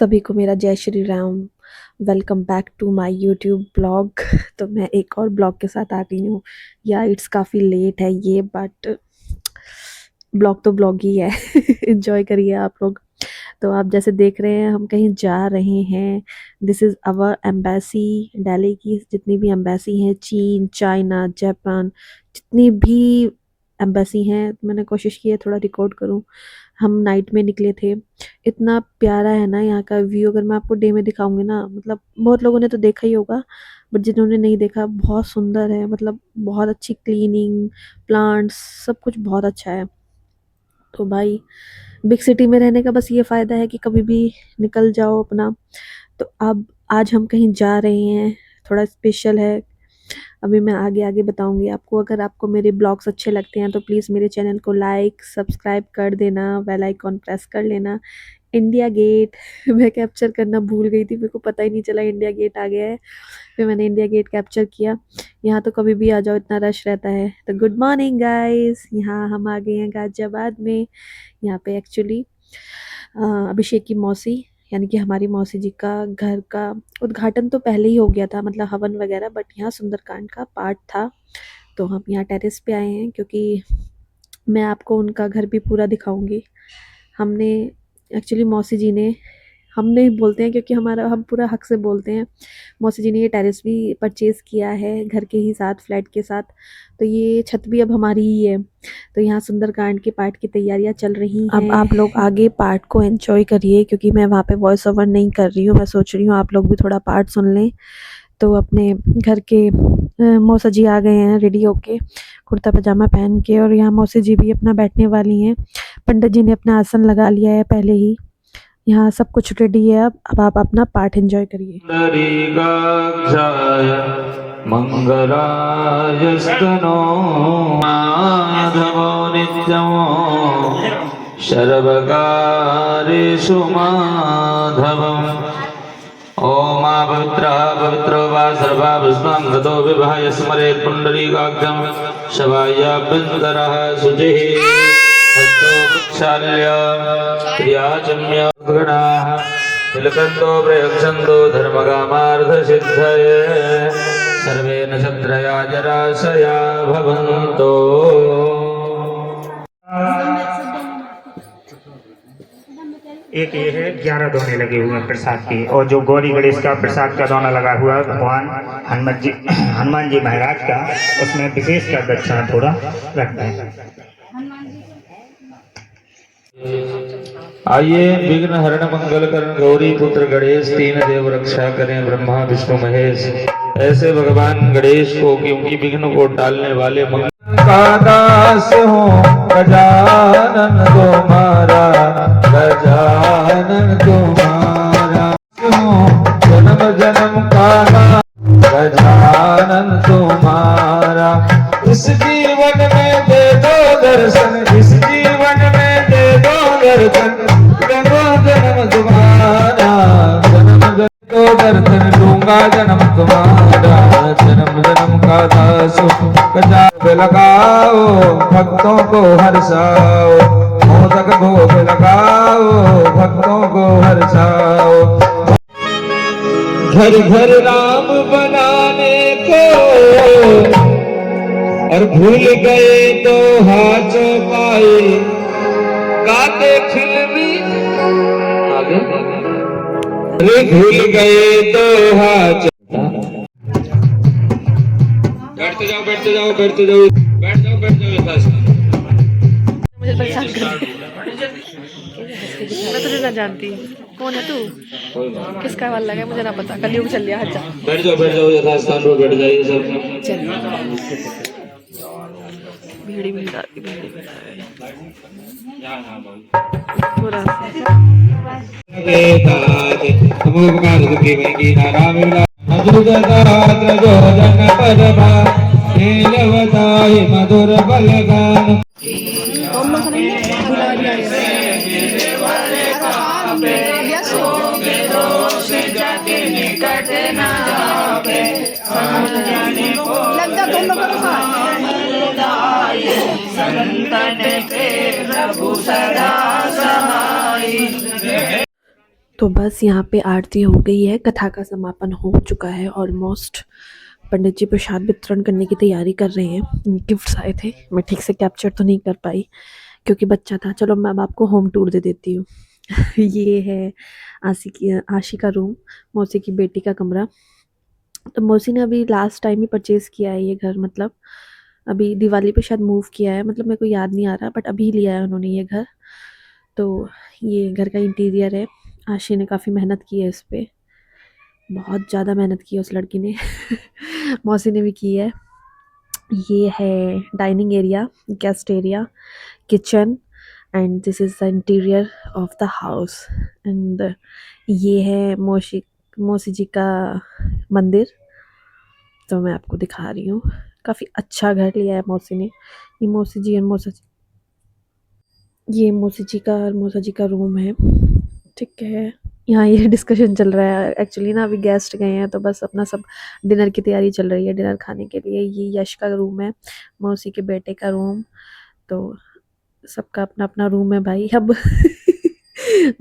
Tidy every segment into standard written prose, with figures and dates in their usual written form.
सभी को मेरा जय Shri Ram. Welcome back to my YouTube blog. तो मैं एक और ब्लॉग के साथ आ गई हूँ। या इट्स काफ़ी लेट है ये, बट ब्लॉग तो ब्लॉग ही है। एंजॉय करिए आप लोग। तो आप जैसे देख रहे हैं हम कहीं जा रहे हैं। This is our embassy. Delhi की जितनी भी एम्बेसी हैं, चीन, चाइना, जापान, जितनी भी एम्बेसी हैं, मैंने कोशिश की है थोड़ा रिकॉर्ड करूं। हम नाइट में निकले थे। इतना प्यारा है ना यहाँ का व्यू। अगर मैं आपको डे में दिखाऊंगी ना, मतलब बहुत लोगों ने तो देखा ही होगा, बट जिन्होंने नहीं देखा, बहुत सुंदर है। मतलब बहुत अच्छी क्लीनिंग, प्लांट्स, सब कुछ बहुत अच्छा है। तो भाई, बिग सिटी में रहने का बस ये फ़ायदा है कि कभी भी निकल जाओ अपना। तो अब आज हम कहीं जा रहे हैं, थोड़ा स्पेशल है। अभी मैं आगे आगे बताऊंगी आपको। अगर आपको मेरे ब्लॉग्स अच्छे लगते हैं तो प्लीज़ मेरे चैनल को लाइक सब्सक्राइब कर देना, बेल आइकॉन प्रेस कर लेना। इंडिया गेट मैं कैप्चर करना भूल गई थी, मेरे को पता ही नहीं चला इंडिया गेट आ गया है। फिर मैंने इंडिया गेट कैप्चर किया। यहाँ तो कभी भी आ जाओ, इतना रश रहता है। तो गुड मॉर्निंग गाइस, यहाँ हम आ गए हैं गाजियाबाद में। यहाँ पे एक्चुअली अभिषेक की मौसी, यानी कि हमारी मौसी जी का घर का उद्घाटन तो पहले ही हो गया था, मतलब हवन वगैरह, बट यहाँ सुंदरकांड का पाठ था। तो हम यहाँ टेरेस पे आए हैं क्योंकि मैं आपको उनका घर भी पूरा दिखाऊंगी। हमने एक्चुअली मौसी जी ने, हमने ही बोलते हैं क्योंकि हमारा, हम पूरा हक से बोलते हैं। मौसी जी ने ये टेरेस भी परचेज़ किया है घर के ही साथ, फ्लैट के साथ। तो ये छत भी अब हमारी ही है। तो यहाँ सुंदरकांड के पाठ की तैयारियां चल रही हैं। अब आप लोग आगे पाठ को एंजॉय करिए क्योंकि मैं वहाँ पे वॉइस ओवर नहीं कर रही हूँ। मैं सोच रही हूँ आप लोग भी थोड़ा पाठ सुन लें। तो अपने घर के मौसा जी आ गए हैं रेडी होके, कुर्ता पजामा पहन के। और यहाँ मौसी जी भी अपना बैठने वाली हैं। पंडित जी ने अपना आसन लगा लिया है पहले ही। यहाँ सब कुछ रेडी है। अब आप अपना पाठ एंजॉय करिए। मंगलायस्तनो माधवो नित्यमो सर्वकारेषु माधवम्। ओमा पवित्रो वा सर्वा विष्णुं गतो विभाय स्मरेत् पुण्डरीकाक्षं शवायाभ्यन्तरः शुचिः हस्तो प्रक्षाल्य क्रियाचम्यगणाः तिलकन्तो प्रयक्षन्तो धर्मकामार्थसिद्धये सर्वे नक्षत्रया जराशया भवन्तो। एक ये है 11 दोने लगे हुए हैं प्रसाद के, और जो गौरी गणेश का प्रसाद का दोना लगा हुआ है भगवान हनुमान जी महाराज का, उसमें विशेष कर दक्षिणा थोड़ा रखते हैं। आइए, विघ्न हरण मंगल करण गौरी पुत्र गणेश, तीन देव रक्षा करें ब्रह्मा विष्णु महेश। ऐसे भगवान गणेश को, कि उनकी विघ्न को टालने वाले मंगल का दास हो गजानन तुम्हारा, गजानन तुम्हारा हो जन्म जन्म का गजानन तुम्हारा। इस जीवन में दे दो दर्शन, इस जीवन में दे दो दर्शन, जन्म जन्म तुम्हारा, जन्म जन्म को दर्शन लूंगा जन्म तुम्हारा। जन्म जन्म का दास गजानन लगाओ, भक्तों को हर्षाओ, मोदक भोग लगाओ, भक्तों को हर्षाओ। घर घर राम बनाने को और भूल गए तो हाथों पाए, गाते फिल्मी आगे, अरे भूल गए तो हाथ। बैठते जाओ बैठते जाओ बैठते जाओ बैठ जाओ बैठ जाओ। मुझे परेशान कर, मैं तुझे ना जानती। कौन है तू? किसका वाल लगा है मुझे ना पता। कलयुग चल लिया, हट जा। बैठ जाओ यथास्थान पर बैठ जाइए सब। चल भीड़ी भीड़ा पूरा मधुर बलगान तो बस यहाँ पे आरती हो गई है, कथा का समापन हो चुका है ऑलमोस्ट। पंडित जी प्रसाद वितरण करने की तैयारी कर रहे हैं। गिफ्ट्स आए थे, मैं ठीक से कैप्चर तो नहीं कर पाई क्योंकि बच्चा था। चलो मैं अब आपको होम टूर दे देती हूँ। ये है आशी का रूम, मौसी की बेटी का कमरा। तो मौसी ने अभी लास्ट टाइम ही परचेज किया है ये घर, मतलब अभी दिवाली पे शायद मूव किया है, मतलब मेरे को याद नहीं आ रहा, बट अभी लिया है उन्होंने ये घर। तो ये घर का इंटीरियर है। आशी ने काफ़ी मेहनत की है इस पे, बहुत ज़्यादा मेहनत की है उस लड़की ने। मौसी ने भी की है। ये है dining area, guest area, kitchen, and this is the interior of the house. And ये है मौसी मौसी जी का मंदिर। तो मैं आपको दिखा रही हूँ, काफ़ी अच्छा घर लिया है मौसी ने। ये मौसी जी और ये मौसी जी का और मौसा जी का रूम है, ठीक है। यहाँ ये डिस्कशन चल रहा है एक्चुअली ना, अभी गेस्ट गए हैं तो बस अपना सब डिनर की तैयारी चल रही है, डिनर खाने के लिए। ये यश का रूम है, मौसी के बेटे का रूम। तो सबका अपना अपना रूम है भाई अब।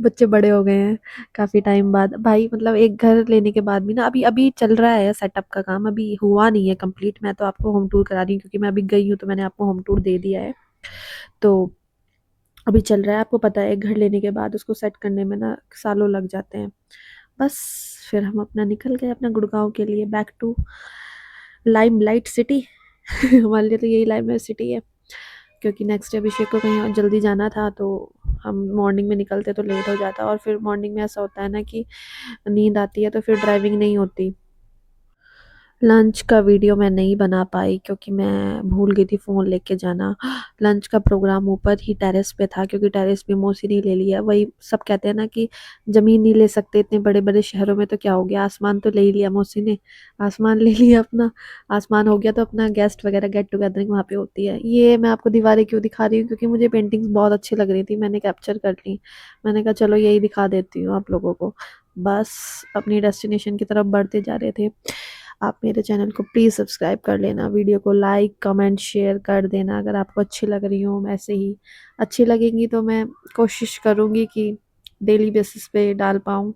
बच्चे बड़े हो गए हैं काफ़ी टाइम बाद भाई, मतलब एक घर लेने के बाद भी ना, अभी अभी चल रहा है सेटअप का काम, अभी हुआ नहीं है कंप्लीट। मैं तो आपको होम टूर करा रही हूँ क्योंकि मैं अभी गई हूँ, तो मैंने आपको होम टूर दे दिया है। तो अभी चल रहा है, आपको पता है एक घर लेने के बाद उसको सेट करने में ना सालों लग जाते हैं। बस फिर हम अपना निकल गए अपना गुड़गांव के लिए, बैक टू लाइमलाइट सिटी। हमारे लिए तो यही लाइमलाइट सिटी है, क्योंकि नेक्स्ट डे अभिषेक को कहीं और जल्दी जाना था, तो हम मॉर्निंग में निकलते तो लेट हो जाता। और फिर मॉर्निंग में ऐसा होता है ना कि नींद आती है तो फिर ड्राइविंग नहीं होती। लंच का वीडियो मैं नहीं बना पाई क्योंकि मैं भूल गई थी फ़ोन लेके जाना। लंच का प्रोग्राम ऊपर ही टेरेस पे था, क्योंकि टेरेस पे मौसी ने ले लिया। वही सब कहते हैं ना कि ज़मीन नहीं ले सकते इतने बड़े बड़े शहरों में, तो क्या हो गया, आसमान तो ले ही लिया मौसी ने। आसमान ले लिया अपना, आसमान हो गया तो अपना गेस्ट वगैरह गेट टुगेदरिंग वहाँ पे होती है। ये मैं आपको दीवारें क्यों दिखा रही हूँ, क्योंकि मुझे पेंटिंग्स बहुत अच्छी लग रही थी, मैंने कैप्चर कर ली। मैंने कहा चलो यही दिखा देती हूँ आप लोगों को। बस अपनी डेस्टिनेशन की तरफ बढ़ते जा रहे थे। आप मेरे चैनल को प्लीज़ सब्सक्राइब कर लेना, वीडियो को लाइक कमेंट शेयर कर देना अगर आपको अच्छी लग रही हो। ऐसे ही अच्छी लगेंगी तो मैं कोशिश करूँगी कि डेली बेसिस पे डाल पाऊँ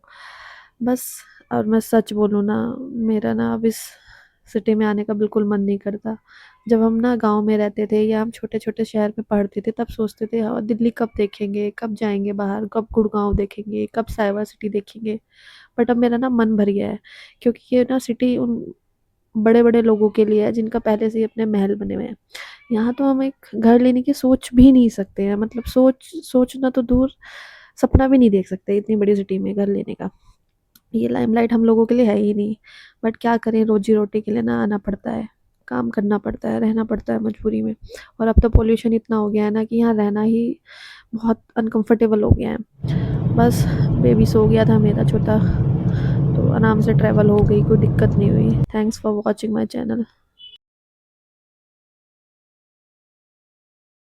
बस। और मैं सच बोलूँ ना, मेरा ना अब इस सिटी में आने का बिल्कुल मन नहीं करता। जब हम ना गांव में रहते थे या हम छोटे छोटे शहर में पढ़ते थे, तब सोचते थे हाँ दिल्ली कब देखेंगे, कब जाएंगे बाहर, कब गुड़गांव देखेंगे, कब साइबर सिटी देखेंगे। बट अब मेरा ना मन भर गया है, क्योंकि ये ना सिटी उन बड़े बड़े लोगों के लिए है जिनका पहले से ही अपने महल बने हुए हैं। यहाँ तो हम एक घर लेने की सोच भी नहीं सकते हैं, मतलब सोचना तो दूर, सपना भी नहीं देख सकते इतनी बड़ी सिटी में घर लेने का। ये लाइमलाइट हम लोगों के लिए है ही नहीं। बट क्या करें, रोजी रोटी के लिए ना आना पड़ता है, काम करना पड़ता है, रहना पड़ता है मजबूरी में। और अब तो पोल्यूशन इतना हो गया है ना कि यहाँ रहना ही बहुत अनकंफर्टेबल हो गया है। बस बेबी सो गया था मेरा छोटा, तो आराम से ट्रैवल हो गई, कोई दिक्कत नहीं हुई। Thanks for watching my channel.